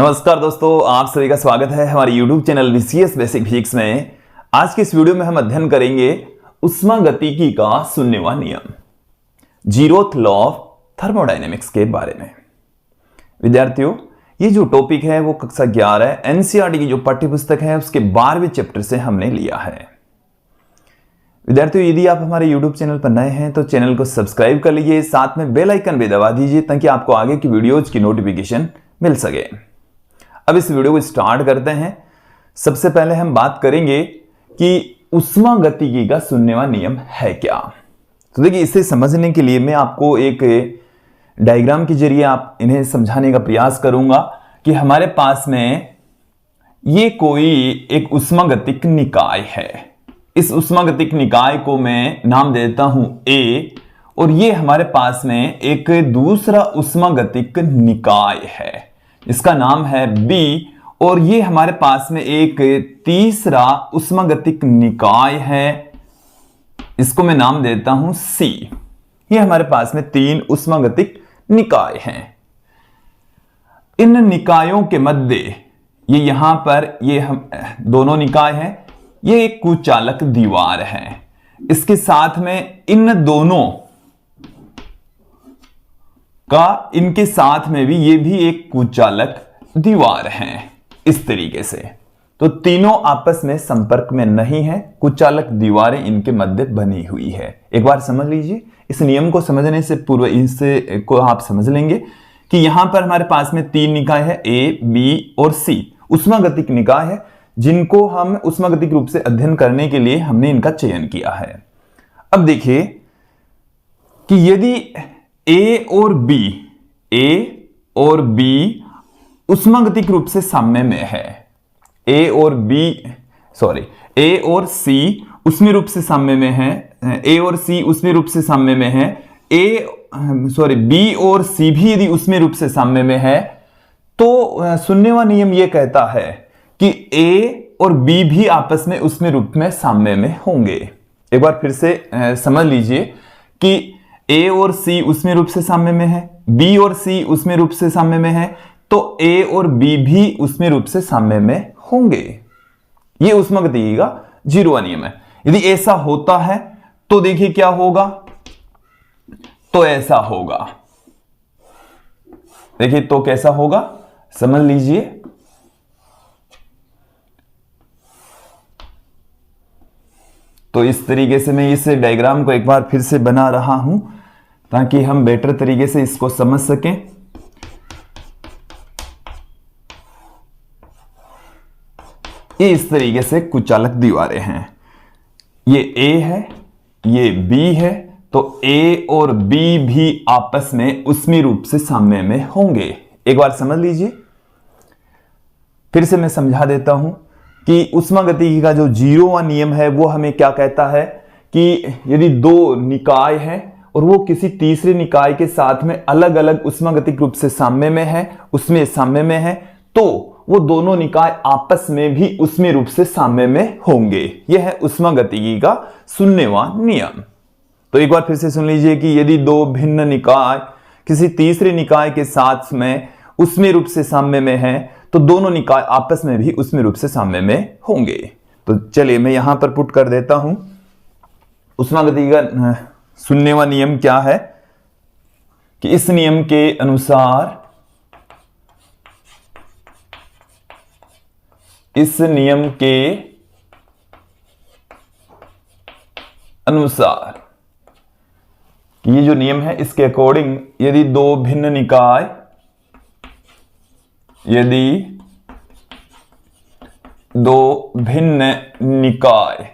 नमस्कार दोस्तों, आप सभी का स्वागत है हमारे YouTube channel VCS basic physics में। आज के इस वीडियो में हम अध्ययन करेंगे उष्मागतिकी का 0वां नियम, जीरोथ लॉ ऑफ थर्मोडायनेमिक्स के बारे में। विद्यार्थियों, ये जो टॉपिक है वो कक्षा 11 NCERT की जो पाठ्यपुस्तक है उसके 12वें चैप्टर से हमने लिया है। विद्यार्थियों, यदि आप हमारे YouTube चैनल पर नए हैं तो चैनल को सब्सक्राइब कर लीजिए, साथ में बेल आइकन भी दबा दीजिए ताकि आपको आगे की वीडियोज की नोटिफिकेशन मिल सके। अब इस वीडियो को स्टार्ट करते हैं। सबसे पहले हम बात करेंगे कि उष्मागतिकी का 0वां नियम है क्या। तो देखिए, इसे समझने के लिए मैं आपको एक डायग्राम के जरिए आप इन्हें समझाने का प्रयास करूंगा कि हमारे पास में ये कोई एक उष्मागतिक निकाय है। इस उष्मागतिक निकाय को मैं नाम देता हूं A, और ये हमारे पास में एक दूसरा उष्मागतिक निकाय है, इसका नाम है B, और ये हमारे पास में एक तीसरा उष्मागतिक निकाय है, इसको मैं नाम देता हूं C। ये हमारे पास में 3 उष्मागतिक निकाय हैं। इन निकायों के मध्य ये यहां पर ये हम दोनों निकाय हैं, ये एक कुचालक दीवार है। इसके साथ में इन दोनों का, इनके साथ में भी ये भी एक कुचालक दीवार है इस तरीके से। तो तीनों आपस में संपर्क में नहीं है, कुचालक दीवारें इनके मध्य बनी हुई है। एक बार समझ लीजिए, इस नियम को समझने से पूर्व इनसे को आप समझ लेंगे कि यहां पर हमारे पास में 3 निकाय है, A, B और C, उष्मागतिक निकाय है, जिनको हम उष्मागतिक रूप से अध्ययन करने के लिए हमने इनका चयन किया है। अब देखिए कि यदि A और B उष्मागतिक रूप से साम्य में है, A और C उष्मीय रूप से साम्य में है, A और C उष्मीय रूप से साम्य में है, B और C भी यदि उष्मीय रूप से साम्य में है, तो 0वां नियम यह कहता है कि A और B भी आपस में उष्मीय रूप में साम्य में होंगे। एक बार फिर से समझ लीजिए कि A और C उष्मीय रूप से साम्य में है, B और C उष्मीय रूप से साम्य में है, तो A और B भी उष्मीय रूप से साम्य में होंगे। यह उष्मागतिकी का 0वां नियम है। यदि ऐसा होता है तो देखिए क्या होगा, तो ऐसा होगा। देखिए तो कैसा होगा, समझ लीजिए। तो इस तरीके से मैं इस डायग्राम को एक बार फिर से बना रहा हूं ताकि हम बेटर तरीके से इसको समझ सकें। ये इस तरीके से कुचालक दीवारें हैं, ये A है, ये B है, तो A और B भी आपस में उष्मीय रूप से साम्य में होंगे। एक बार समझ लीजिए, फिर से मैं समझा देता हूं कि उष्मागतिकी का जो 0वां नियम है वो हमें क्या कहता है कि यदि 2 निकाय हैं और वो किसी तीसरे निकाय के साथ में अलग अलग उष्मागतिक रूप से साम्य में है, उसमें साम्य में है, तो वो दोनों निकाय आपस में भी उष्मीय रूप से साम्य में होंगे। यह है उष्मागतिकी का 0वां नियम। तो एक बार फिर से सुन लीजिए कि यदि 2 भिन्न निकाय किसी तीसरे निकाय के साथ में उष्मीय रूप से साम्य में है, तो दोनों निकाय आपस में भी उष्मीय रूप से साम्य में होंगे। तो चलिए मैं यहां पर पुट कर देता हूं। उष्मागतिकी का 0वां नियम क्या है कि इस नियम के अनुसार, इस नियम के अनुसार ये जो नियम है इसके अकॉर्डिंग यदि 2 भिन्न निकाय, यदि 2 भिन्न निकाय,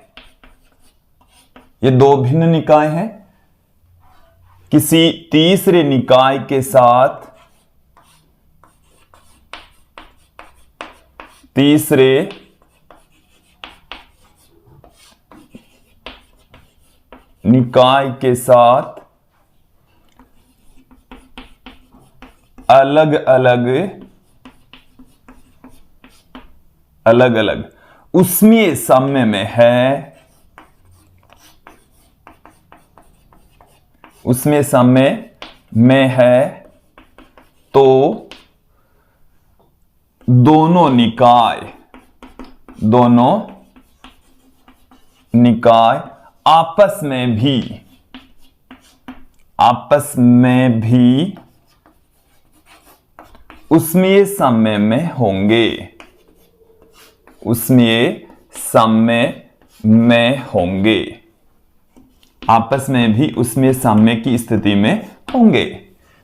ये 2 भिन्न निकाय हैं, किसी तीसरे निकाय के साथ, तीसरे निकाय के साथ अलग अलग उष्मीय साम्य में है, उसमें साम्य में है, तो दोनों निकाय आपस में भी उसमें साम्य में होंगे, आपस में भी उसमें साम्य की स्थिति में होंगे।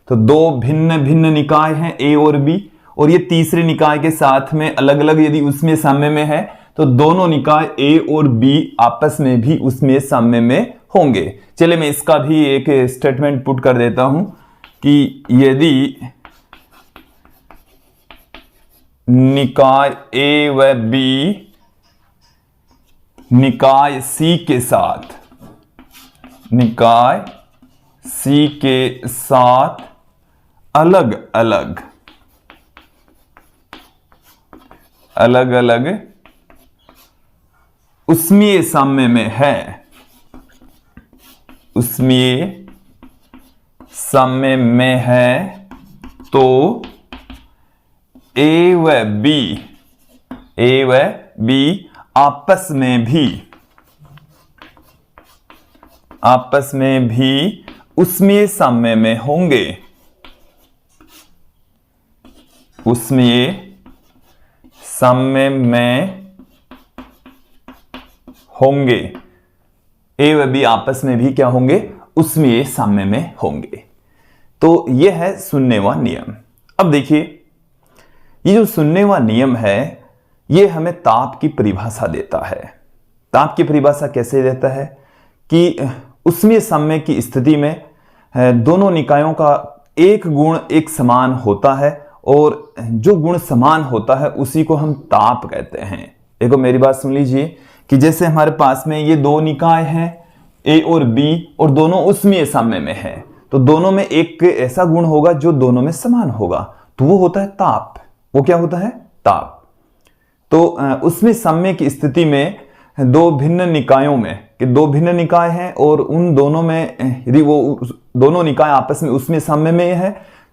तो दो भिन्न भिन्न निकाय हैं ए और बी, और ये तीसरे निकाय के साथ में अलग अलग यदि उसमें साम्य में है तो दोनों निकाय ए और बी आपस में भी उसमें साम्य में होंगे। चलिए मैं इसका भी एक स्टेटमेंट पुट कर देता हूं कि यदि निकाय ए व बी निकाय सी के साथ अलग अलग उसमें साम्य में है, तो ए व बी आपस में भी उसमें साम्य में होंगे, ए व बी आपस में भी क्या होंगे, उसमें साम्य में होंगे। तो यह है सुन्नेवा नियम। अब देखिए ये जो सुन्नेवा नियम है ये हमें ताप की परिभाषा देता है। ताप की परिभाषा कैसे देता है कि उसमें साम्य की स्थिति में दोनों निकायों का एक गुण एक समान होता है, और जो गुण समान होता है उसी को हम ताप कहते हैं। देखो मेरी बात सुन लीजिए कि जैसे हमारे पास में ये दो निकाय हैं ए और बी, और दोनों उसमें साम्य में है, तो दोनों में एक ऐसा गुण होगा जो दोनों में समान होगा, तो वो होता है ताप। वो क्या होता है? ताप। तो उसमें साम्य की स्थिति में दो भिन्न निकायों में, कि दो भिन्न निकाय हैं और उन दोनों में यदि वो दोनों निकाय आपस में उसमें साम्य में है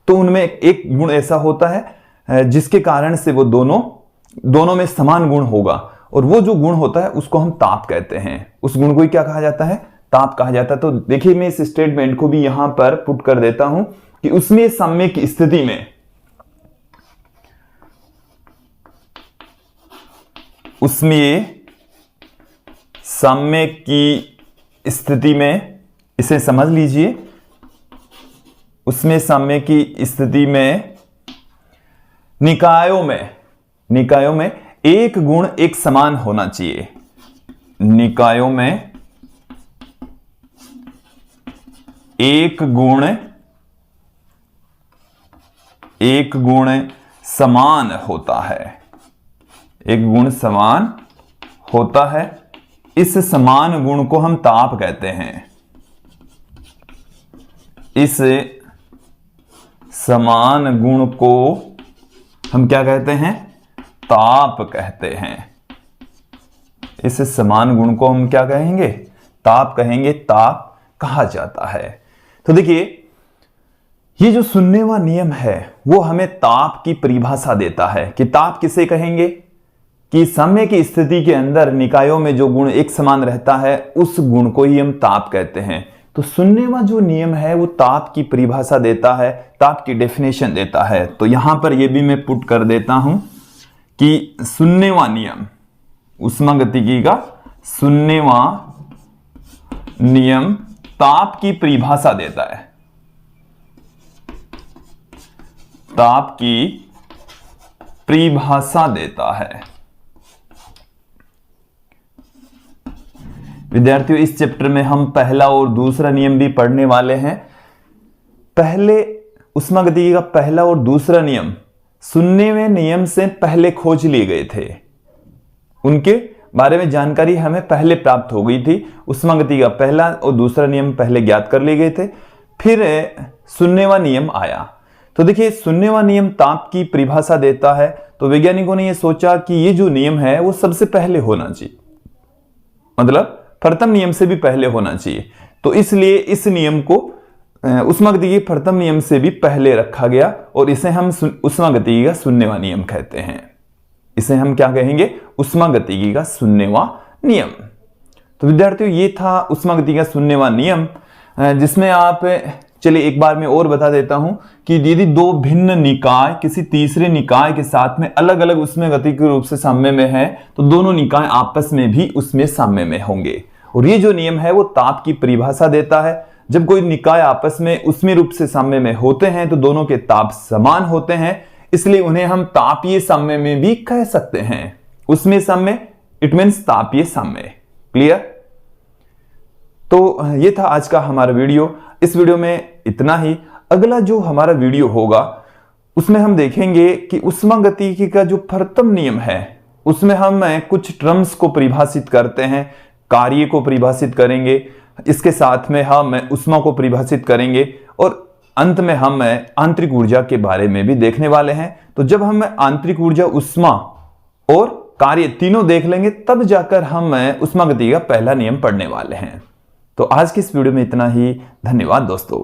तो उनमें एक गुण ऐसा होता है जिसके कारण से वो दोनों में समान गुण होगा, और वो जो गुण होता है उसको हम ताप कहते हैं। उस गुण को ही क्या कहा जाता है? ताप कहा जाता है। तो देखिए मैं इस स्टेटमेंट को भी यहां पर पुट कर देता हूं कि उसमें साम्य की स्थिति में इसे समझ लीजिए, उसमें साम्य की स्थिति में निकायों में एक गुण एक समान होना चाहिए। निकायों में एक गुण समान होता है, एक गुण समान होता है। इस समान गुण को हम ताप कहते हैं। इस समान गुण को हम क्या कहते हैं? ताप कहते हैं। इस समान गुण को हम क्या कहेंगे? ताप कहेंगे, ताप कहा जाता है। तो देखिए ये जो सुन्नेवा नियम है वो हमें ताप की परिभाषा देता है कि ताप किसे कहेंगे कि साम्य की स्थिति के अंदर निकायों में जो गुण एक समान रहता है उस गुण को ही हम ताप कहते हैं। तो सुन्नेवा जो नियम है वो ताप की परिभाषा देता है, ताप की डेफिनेशन देता है। तो यहां पर ये भी मैं पुट कर देता हूं कि सुन्नेवा नियम, ऊष्मागतिकी का सुन्नेवा नियम ताप की परिभाषा देता है। ताप की परिभाषा देता है। विद्यार्थियों इस चैप्टर में हम पहला और दूसरा नियम भी पढ़ने वाले हैं। पहले ऊष्मागतिकी का पहला और दूसरा नियम सुन्नेवे नियम से पहले खोज लिए गए थे, उनके बारे में जानकारी हमें पहले प्राप्त हो गई थी। ऊष्मागतिकी का पहला और दूसरा नियम पहले ज्ञात कर लिए गए थे, फिर सुन्नेवा नियम आया। तो देखिए सुन्नेवा नियम ताप की परिभाषा देता है। तो वैज्ञानिकों ने यह सोचा कि ये जो नियम है वो सबसे पहले होना चाहिए, मतलब प्रथम नियम से भी पहले होना चाहिए। तो इसलिए इस नियम को उष्मागतिकी के प्रथम नियम से भी पहले रखा गया और इसे हम उष्मागतिकी का शून्यवां नियम कहते हैं। इसे हम क्या कहेंगे? उष्मागतिकी का शून्यवां नियम। तो विद्यार्थियों, ये था उष्मागतिकी का शून्यवां नियम, जिसमें आप चलिए एक बार मैं और बता देता हूं कि यदि दो भिन्न निकाय किसी तीसरे निकाय के साथ में अलग अलग उष्मागतिकी रूप से साम्य में है तो दोनों निकाय आपस में भी उसमें साम्य में होंगे। और ये जो नियम है वो ताप की परिभाषा देता है। जब कोई निकाय आपस में उष्मीय रूप से साम्य में होते हैं तो दोनों के ताप समान होते हैं, इसलिए उन्हें हम तापीय साम्य में भी कह सकते हैं। उष्मीय साम्य इट मीन्स तापीय साम्य। क्लियर? तो ये था आज का हमारा वीडियो। इस वीडियो में इतना ही। अगला जो हमारा वीडियो होगा उसमें हम देखेंगे कि उष्मागतिकी का जो प्रथम नियम है उसमें हम कुछ टर्म्स को परिभाषित करते हैं, कार्य को परिभाषित करेंगे, इसके साथ में हम उष्मा को परिभाषित करेंगे और अंत में हम आंतरिक ऊर्जा के बारे में भी देखने वाले हैं। तो जब हम आंतरिक ऊर्जा, उष्मा और कार्य तीनों देख लेंगे तब जाकर हम उष्मागतिकी का पहला नियम पढ़ने वाले हैं। तो आज की इस वीडियो में इतना ही। धन्यवाद दोस्तों।